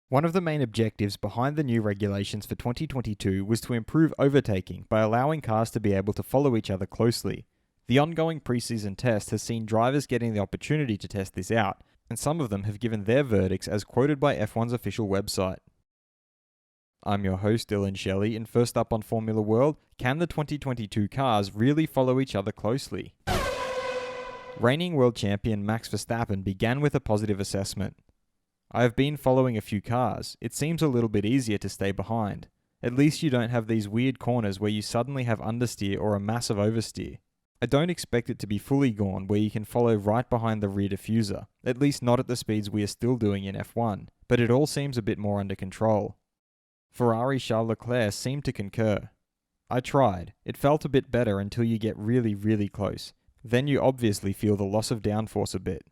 One of the main objectives behind the new regulations for 2022 was to improve overtaking by allowing cars to be able to follow each other closely. The ongoing preseason test has seen drivers getting the opportunity to test this out, and some of them have given their verdicts as quoted by F1's official website. I'm your host Dillon Shelley, and first up on Formula World, can the 2022 cars really follow each other closely? Reigning world champion Max Verstappen began with a positive assessment. I have been following a few cars. It seems a little bit easier to stay behind. At least you don't have these weird corners where you suddenly have understeer or a massive oversteer. I don't expect it to be fully gone where you can follow right behind the rear diffuser, at least not at the speeds we are still doing in F1, but it all seems a bit more under control. Ferrari Charles Leclerc seemed to concur. I tried. It felt a bit better until you get really close. Then you obviously feel the loss of downforce a bit.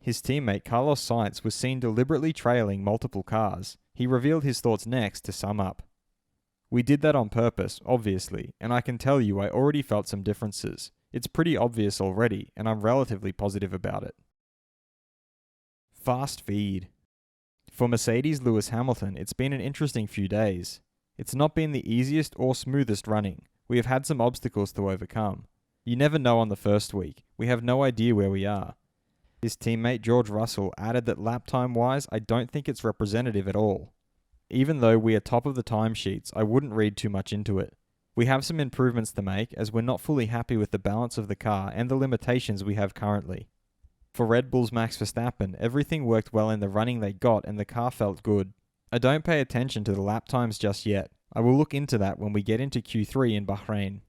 His teammate Carlos Sainz was seen deliberately trailing multiple cars. He revealed his thoughts next to sum up. We did that on purpose, obviously, and I can tell you I already felt some differences. It's pretty obvious already, and I'm relatively positive about it. Fast feed. For Mercedes Lewis Hamilton, it's been an interesting few days. It's not been the easiest or smoothest running. We have had some obstacles to overcome. You never know on the first week. We have no idea where we are. His teammate George Russell added that lap time wise, I don't think it's representative at all. Even though we are top of the timesheets, I wouldn't read too much into it. We have some improvements to make as we're not fully happy with the balance of the car and the limitations we have currently. For Red Bull's Max Verstappen, everything worked well in the running they got and the car felt good. I don't pay attention to the lap times just yet. I will look into that when we get into Q3 in Bahrain.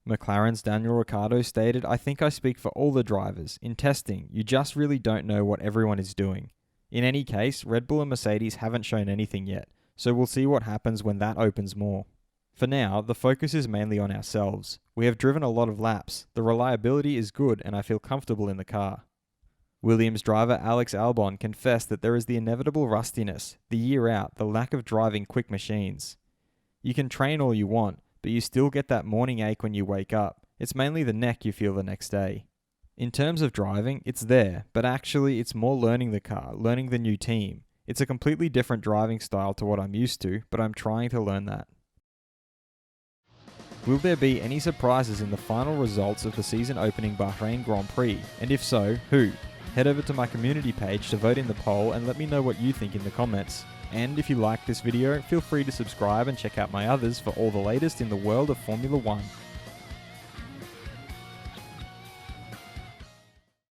McLaren's Daniel Ricciardo stated, I think I speak for all the drivers. In testing, you just really don't know what everyone is doing. In any case, Red Bull and Mercedes haven't shown anything yet, so we'll see what happens when that opens more. For now, the focus is mainly on ourselves. We have driven a lot of laps, the reliability is good and I feel comfortable in the car. Williams driver Alex Albon confessed that there is the inevitable rustiness, the year out, the lack of driving quick machines. You can train all you want, but you still get that morning ache when you wake up. It's mainly the neck you feel the next day. In terms of driving, it's there, but actually it's more learning the car, learning the new team. It's a completely different driving style to what I'm used to, but I'm trying to learn that. Will there be any surprises in the final results of the season opening Bahrain Grand Prix? And if so, who? Head over to my community page to vote in the poll and let me know what you think in the comments. And if you like this video, feel free to subscribe and check out my others for all the latest in the world of Formula 1.